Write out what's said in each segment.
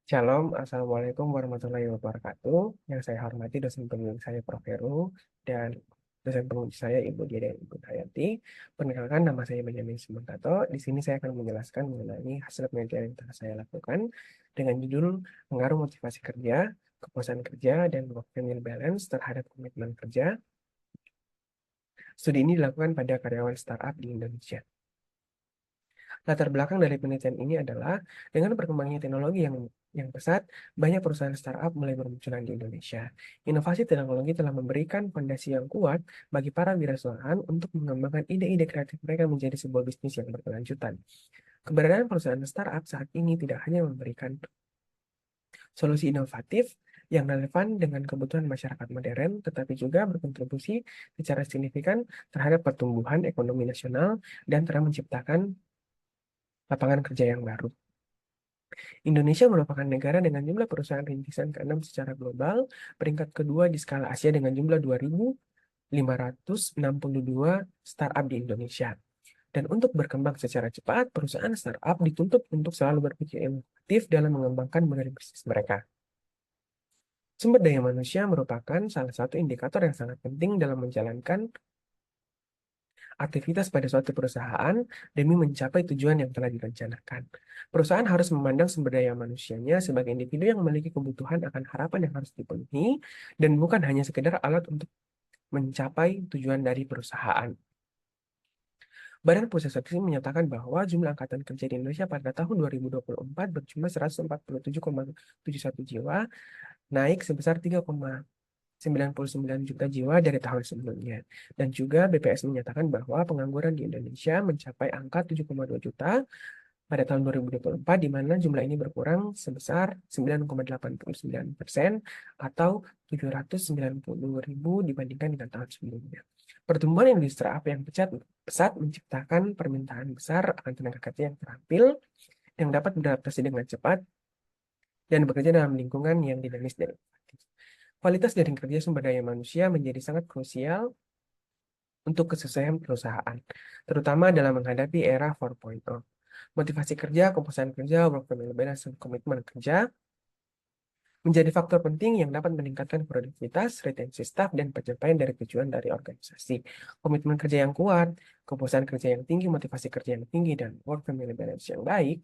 Shalom, Assalamualaikum warahmatullahi wabarakatuh. Yang saya hormati dosen pembimbing saya Prof. Heru dan dosen penguji saya Ibu Dia dan Ibu Hayanti. Perkenalkan, nama saya Benjamin Simantato. Di sini saya akan menjelaskan mengenai hasil penelitian yang telah saya lakukan dengan judul Pengaruh Motivasi Kerja, Kepuasan Kerja, dan Work-Family Balance terhadap Komitmen Kerja. Studi ini dilakukan pada karyawan startup di Indonesia. Latar belakang dari penelitian ini adalah dengan berkembangnya teknologi yang pesat, banyak perusahaan startup mulai bermunculan di Indonesia. Inovasi teknologi telah memberikan fondasi yang kuat bagi para wirausahaan untuk mengembangkan ide-ide kreatif mereka menjadi sebuah bisnis yang berkelanjutan. Keberadaan perusahaan startup saat ini tidak hanya memberikan solusi inovatif yang relevan dengan kebutuhan masyarakat modern, tetapi juga berkontribusi secara signifikan terhadap pertumbuhan ekonomi nasional dan telah menciptakan lapangan kerja yang baru. Indonesia merupakan negara dengan jumlah perusahaan rintisan ke-6 secara global, peringkat kedua di skala Asia dengan jumlah 2.562 startup di Indonesia. Dan untuk berkembang secara cepat, perusahaan startup dituntut untuk selalu berpikir inovatif dalam mengembangkan model bisnis mereka. Sumber daya manusia merupakan salah satu indikator yang sangat penting dalam menjalankan aktivitas pada suatu perusahaan demi mencapai tujuan yang telah direncanakan. Perusahaan harus memandang sumber daya manusianya sebagai individu yang memiliki kebutuhan akan harapan yang harus dipenuhi dan bukan hanya sekedar alat untuk mencapai tujuan dari perusahaan. Badan Pusat Statistik menyatakan bahwa jumlah angkatan kerja di Indonesia pada tahun 2024 berjumlah 147,71 jiwa, naik sebesar 3,99 juta jiwa dari tahun sebelumnya. Dan juga BPS menyatakan bahwa pengangguran di Indonesia mencapai angka 7,2 juta pada tahun 2024, di mana jumlah ini berkurang sebesar 9,89% atau 790 ribu dibandingkan dengan tahun sebelumnya. Pertumbuhan industri apa yang pesat menciptakan permintaan besar akan tenaga kerja yang terampil, yang dapat beradaptasi dengan cepat, dan bekerja dalam lingkungan yang dinamis dan inovatif. Kualitas dari kerja sumber daya manusia menjadi sangat krusial untuk kesuksesan perusahaan, terutama dalam menghadapi era 4.0. Motivasi kerja, kepuasan kerja, work-life balance, dan komitmen kerja menjadi faktor penting yang dapat meningkatkan produktivitas, retensi staf, dan pencapaian dari tujuan dari organisasi. Komitmen kerja yang kuat, kepuasan kerja yang tinggi, motivasi kerja yang tinggi, dan work-life balance yang baik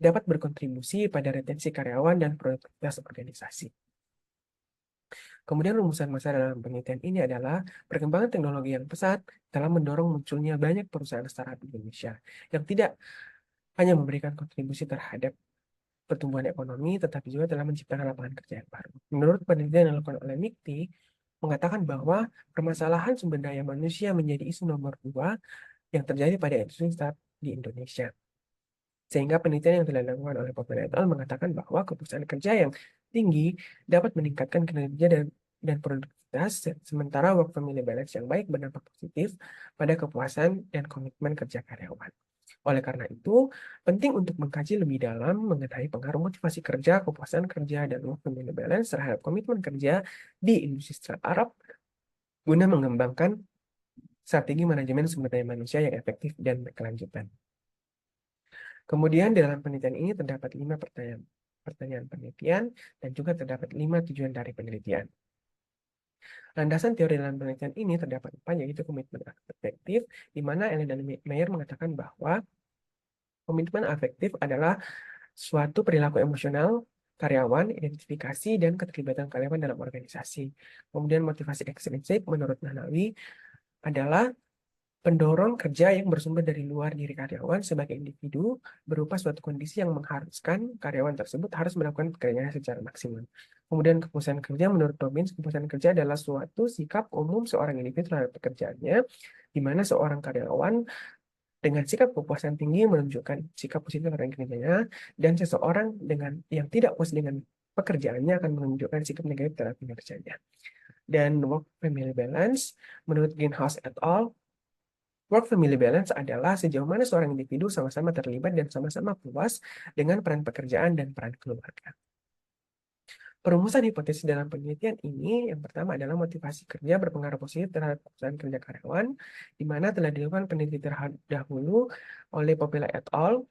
dapat berkontribusi pada retensi karyawan dan produktivitas organisasi. Kemudian rumusan masa dalam penelitian ini adalah perkembangan teknologi yang pesat telah mendorong munculnya banyak perusahaan startup di Indonesia yang tidak hanya memberikan kontribusi terhadap pertumbuhan ekonomi, tetapi juga telah menciptakan lapangan kerja yang baru. Menurut penelitian yang dilakukan oleh MIKTI, mengatakan bahwa permasalahan sumber daya manusia menjadi isu nomor 2 yang terjadi pada industri startup di Indonesia. Sehingga penelitian yang telah dilakukan oleh Popper et al. Mengatakan bahwa kepuasan kerja yang tinggi dapat meningkatkan kinerja dan produktivitas, sementara work-family balance yang baik berdampak positif pada kepuasan dan komitmen kerja karyawan. Oleh karena itu, penting untuk mengkaji lebih dalam mengenai pengaruh motivasi kerja, kepuasan kerja, dan work-family balance terhadap komitmen kerja di industri startup guna mengembangkan strategi manajemen sumber daya manusia yang efektif dan berkelanjutan. Kemudian dalam penelitian ini terdapat 5 pertanyaan penelitian dan juga terdapat 5 tujuan dari penelitian. Landasan teori dalam penelitian ini terdapat 4, yaitu komitmen afektif, di mana Ellen dan Meyer mengatakan bahwa komitmen afektif adalah suatu perilaku emosional karyawan, identifikasi, dan keterlibatan karyawan dalam organisasi. Kemudian motivasi ekstrinsik menurut Nanawi adalah pendorong kerja yang bersumber dari luar diri karyawan sebagai individu berupa suatu kondisi yang mengharuskan karyawan tersebut harus melakukan pekerjaannya secara maksimal. Kemudian kepuasan kerja menurut Robbins, kepuasan kerja adalah suatu sikap umum seorang individu terhadap pekerjaannya, di mana seorang karyawan dengan sikap kepuasan tinggi menunjukkan sikap positif terhadap kerjanya, dan seseorang yang tidak puas dengan pekerjaannya akan menunjukkan sikap negatif terhadap kinerjanya. Dan work-family balance menurut Greenhouse et al. Work-family balance adalah sejauh mana seorang individu sama-sama terlibat dan sama-sama puas dengan peran pekerjaan dan peran keluarga. Perumusan hipotesis dalam penelitian ini, yang pertama adalah motivasi kerja berpengaruh positif terhadap perusahaan kerja karyawan, di mana telah dilakukan penelitian terdahulu oleh Popela et al.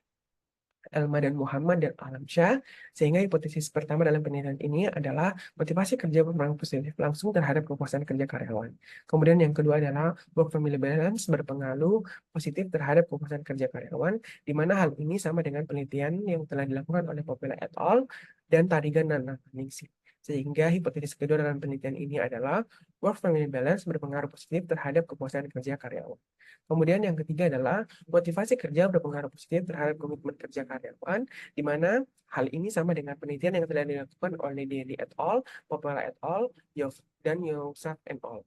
Elma dan Muhammad dan Alamsyah, sehingga hipotesis pertama dalam penelitian ini adalah motivasi kerja berpengaruh positif langsung terhadap kepuasan kerja karyawan. Kemudian yang kedua adalah work-family balance berpengaruh positif terhadap kepuasan kerja karyawan, di mana hal ini sama dengan penelitian yang telah dilakukan oleh Popela et al. Dan Tarigan dan Ningsi. Sehingga hipotesis kedua dalam penelitian ini adalah work-family balance berpengaruh positif terhadap kepuasan kerja karyawan. Kemudian yang ketiga adalah motivasi kerja berpengaruh positif terhadap komitmen kerja karyawan, di mana hal ini sama dengan penelitian yang telah dilakukan oleh Daly et al., Popela et al., dan Yousaf et al.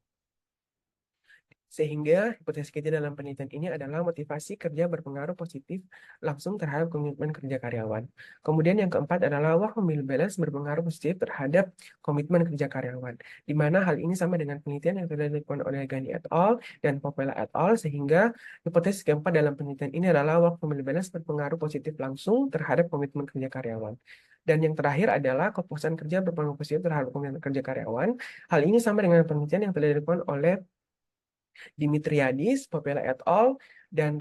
Sehingga hipotesis kita dalam penelitian ini adalah motivasi kerja berpengaruh positif langsung terhadap komitmen kerja karyawan. Kemudian yang keempat adalah work-family balance berpengaruh positif terhadap komitmen kerja karyawan, di mana hal ini sama dengan penelitian yang telah dilakukan oleh Gani et al. Dan Popela et al. Sehingga hipotesis keempat dalam penelitian ini adalah work-family balance berpengaruh positif langsung terhadap komitmen kerja karyawan. Dan yang terakhir adalah kepuasan kerja berpengaruh positif terhadap komitmen kerja karyawan. Hal ini sama dengan penelitian yang telah dilakukan oleh Dimitriadis, Popela et al., dan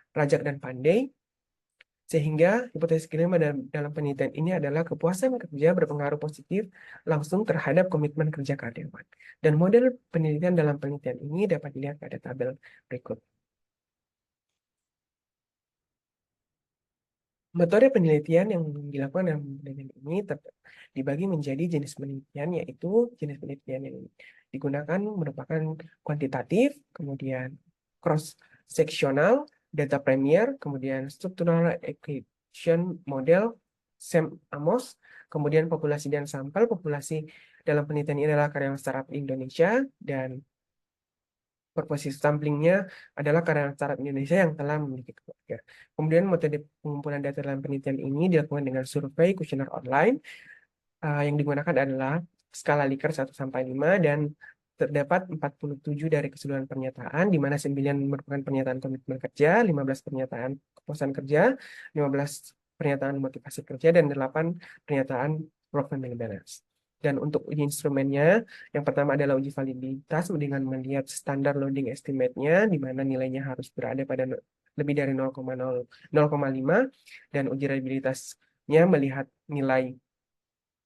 Rajak dan Pandey, sehingga hipotesis kelima dalam penelitian ini adalah kepuasan kerja berpengaruh positif langsung terhadap komitmen kerja karyawan. Dan model penelitian dalam penelitian ini dapat dilihat pada tabel berikut. Metode penelitian yang dilakukan dalam penelitian ini dibagi menjadi jenis penelitian, yaitu jenis penelitian yang digunakan merupakan kuantitatif, kemudian cross-sectional, data premier, kemudian structural equation model, SEM-AMOS, kemudian populasi dan sampel. Populasi dalam penelitian ini adalah karyawan startup Indonesia, dan purpose samplingnya adalah karyawan startup Indonesia yang telah memiliki keluarga. Kemudian metode pengumpulan data dalam penelitian ini dilakukan dengan survei kuesioner online. Yang digunakan adalah skala Likert 1-5 dan terdapat 47 dari keseluruhan pernyataan, di mana 9 merupakan pernyataan komitmen kerja, 15 pernyataan kepuasan kerja, 15 pernyataan motivasi kerja, dan 8 pernyataan work-family balance. Dan untuk uji instrumennya, yang pertama adalah uji validitas dengan melihat standar loading estimate-nya, di mana nilainya harus berada pada lebih dari 0,5, dan uji reliabilitasnya melihat nilai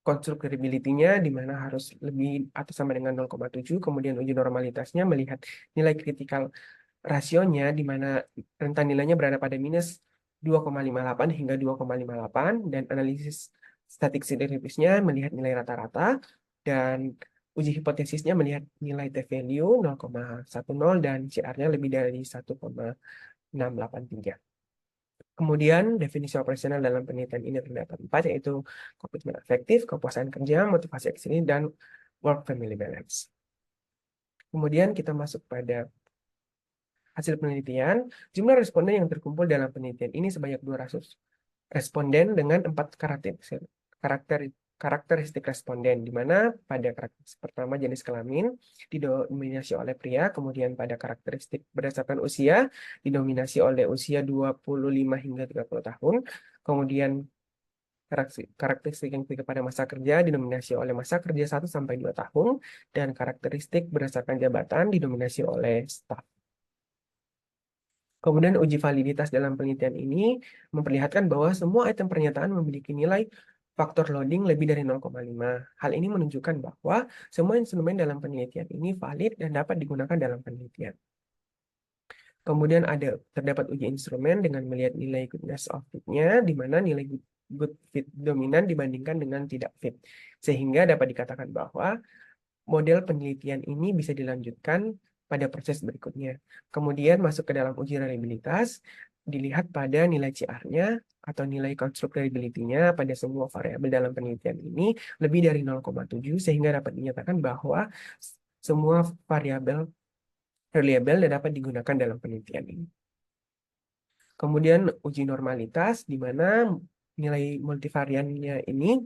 constructability-nya, di mana harus lebih atau sama dengan 0,7, kemudian uji normalitasnya melihat nilai critical rasionya, di mana rentan nilainya berada pada minus 2,58 hingga 2,58, dan analisis static significance-nya melihat nilai rata-rata, dan uji hipotesisnya melihat nilai t-value 0,10 dan CR-nya lebih dari 1,683. Kemudian definisi operasional dalam penelitian ini terdapat 4, yaitu komitmen efektif, kepuasan kerja, motivasi ekstrim, dan work-family balance. Kemudian kita masuk pada hasil penelitian. Jumlah responden yang terkumpul dalam penelitian ini sebanyak 200 responden dengan 4 karakteristik responden, di mana pada karakteristik pertama jenis kelamin didominasi oleh pria, kemudian pada karakteristik berdasarkan usia didominasi oleh usia 25 hingga 30 tahun, kemudian karakteristik yang ketiga pada masa kerja didominasi oleh masa kerja 1-2 tahun, dan karakteristik berdasarkan jabatan didominasi oleh staf. Kemudian uji validitas dalam penelitian ini memperlihatkan bahwa semua item pernyataan memiliki nilai faktor loading lebih dari 0,5. Hal ini menunjukkan bahwa semua instrumen dalam penelitian ini valid dan dapat digunakan dalam penelitian. Kemudian terdapat uji instrumen dengan melihat nilai goodness of fit-nya, di mana nilai good fit dominan dibandingkan dengan tidak fit. Sehingga dapat dikatakan bahwa model penelitian ini bisa dilanjutkan pada proses berikutnya. Kemudian masuk ke dalam uji reliabilitas, dilihat pada nilai CR-nya atau nilai constructability-nya pada semua variabel dalam penelitian ini lebih dari 0,7, sehingga dapat dinyatakan bahwa semua variabel reliable dan dapat digunakan dalam penelitian ini. Kemudian uji normalitas, di mana nilai multivariannya ini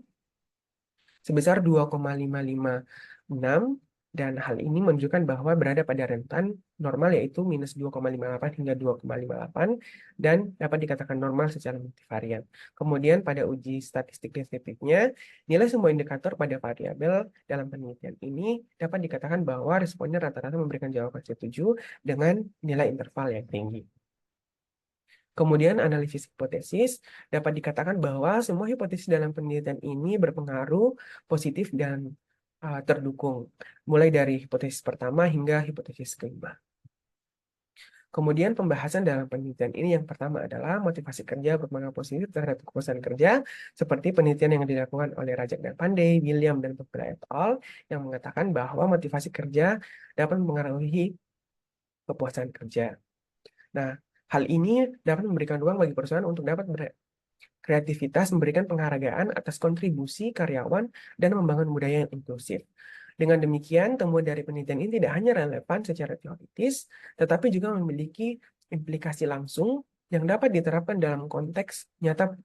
sebesar 2,556, dan hal ini menunjukkan bahwa berada pada rentan normal, yaitu minus 2,58 hingga 2,58, dan dapat dikatakan normal secara multivarian. Kemudian pada uji statistik deskriptifnya, nilai semua indikator pada variabel dalam penelitian ini dapat dikatakan bahwa responden rata-rata memberikan jawaban setuju dengan nilai interval yang tinggi. Kemudian analisis hipotesis dapat dikatakan bahwa semua hipotesis dalam penelitian ini berpengaruh positif dan terdukung, mulai dari hipotesis pertama hingga hipotesis kelima. Kemudian pembahasan dalam penelitian ini yang pertama adalah motivasi kerja berpengaruh positif terhadap kepuasan kerja, seperti penelitian yang dilakukan oleh Rajak dan Pandey, William, dan Popela et al. Yang mengatakan bahwa motivasi kerja dapat mempengaruhi kepuasan kerja. Nah, hal ini dapat memberikan ruang bagi perusahaan untuk dapat kreativitas, memberikan penghargaan atas kontribusi karyawan, dan membangun budaya yang inklusif. Dengan demikian, temuan dari penelitian ini tidak hanya relevan secara teoritis, tetapi juga memiliki implikasi langsung yang dapat diterapkan dalam konteks nyata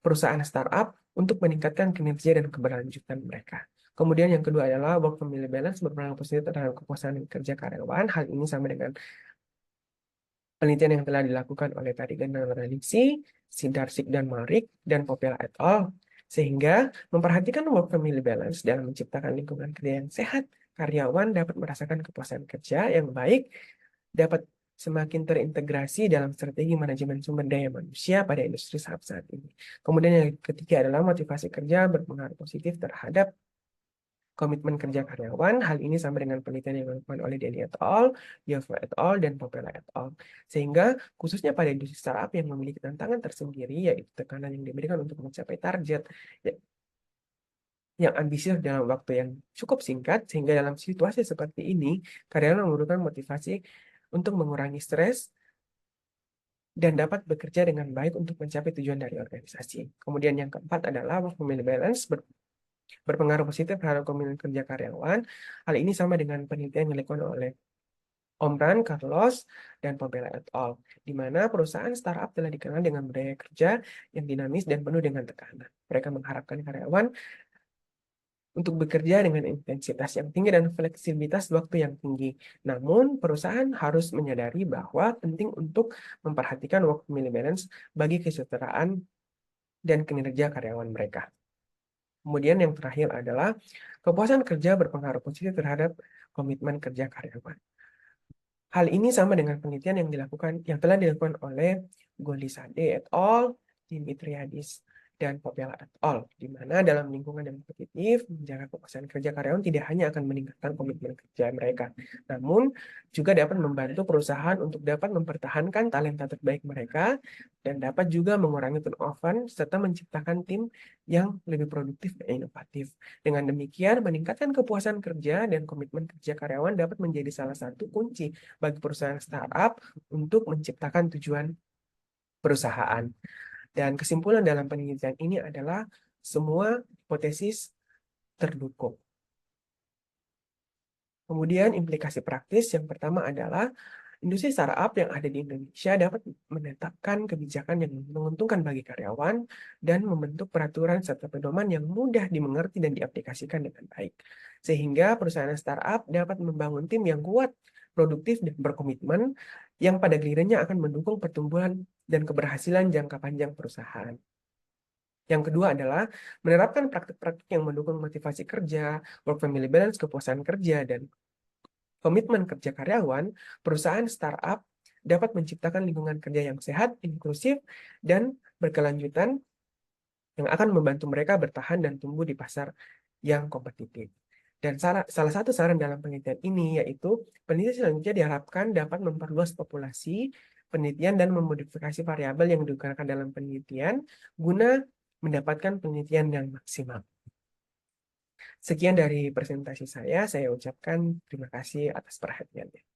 perusahaan startup untuk meningkatkan kinerja dan keberlanjutan mereka. Kemudian yang kedua adalah work-family balance berpengaruh positif terhadap kepuasan kerja karyawan. Hal ini sama dengan penelitian yang telah dilakukan oleh Tarigan dan Reliksi, Sidarsik dan Marik, dan Popela et al. Sehingga memperhatikan work-family balance dalam menciptakan lingkungan kerja yang sehat, karyawan dapat merasakan kepuasan kerja yang baik, dapat semakin terintegrasi dalam strategi manajemen sumber daya manusia pada industri saat ini. Kemudian yang ketiga adalah motivasi kerja berpengaruh positif terhadap komitmen kerja karyawan. Hal ini sama dengan penelitian yang dilakukan oleh Denny et al., Yova et al., dan Popela et al. Sehingga khususnya pada industri startup yang memiliki tantangan tersendiri, yaitu tekanan yang diberikan untuk mencapai target yang ambisius dalam waktu yang cukup singkat, sehingga dalam situasi seperti ini, karyawan memerlukan motivasi untuk mengurangi stres dan dapat bekerja dengan baik untuk mencapai tujuan dari organisasi. Kemudian yang keempat adalah work-family balance berpengaruh positif terhadap komitmen kerja karyawan. Hal ini sama dengan penelitian yang dilakukan oleh Omran, Carlos, dan Popela et al., di mana perusahaan startup telah dikenal dengan budaya kerja yang dinamis dan penuh dengan tekanan. Mereka mengharapkan karyawan untuk bekerja dengan intensitas yang tinggi dan fleksibilitas waktu yang tinggi. Namun, perusahaan harus menyadari bahwa penting untuk memperhatikan work-family balance bagi kesejahteraan dan kinerja karyawan mereka. Kemudian yang terakhir adalah kepuasan kerja berpengaruh positif terhadap komitmen kerja karyawan. Hal ini sama dengan penelitian yang telah dilakukan oleh Golisade et al., Dimitriadis, dan Popela et al., di mana dalam lingkungan yang kompetitif, menjaga kepuasan kerja karyawan tidak hanya akan meningkatkan komitmen kerja mereka, namun juga dapat membantu perusahaan untuk dapat mempertahankan talenta terbaik mereka dan dapat juga mengurangi turnover serta menciptakan tim yang lebih produktif dan inovatif. Dengan demikian, meningkatkan kepuasan kerja dan komitmen kerja karyawan dapat menjadi salah satu kunci bagi perusahaan startup untuk menciptakan tujuan perusahaan. Dan kesimpulan dalam penelitian ini adalah semua hipotesis terdukung. Kemudian implikasi praktis yang pertama adalah industri startup yang ada di Indonesia dapat menetapkan kebijakan yang menguntungkan bagi karyawan dan membentuk peraturan serta pedoman yang mudah dimengerti dan diaplikasikan dengan baik. Sehingga perusahaan startup dapat membangun tim yang kuat, produktif, dan berkomitmen yang pada gilirannya akan mendukung pertumbuhan dan keberhasilan jangka panjang perusahaan. Yang kedua adalah menerapkan praktik-praktik yang mendukung motivasi kerja, work-family balance, kepuasan kerja, dan komitmen kerja karyawan. Perusahaan startup dapat menciptakan lingkungan kerja yang sehat, inklusif, dan berkelanjutan yang akan membantu mereka bertahan dan tumbuh di pasar yang kompetitif. Dan salah satu saran dalam penelitian ini yaitu penelitian selanjutnya diharapkan dapat memperluas populasi penelitian dan memodifikasi variabel yang digunakan dalam penelitian guna mendapatkan penelitian yang maksimal. Sekian dari presentasi saya ucapkan terima kasih atas perhatiannya.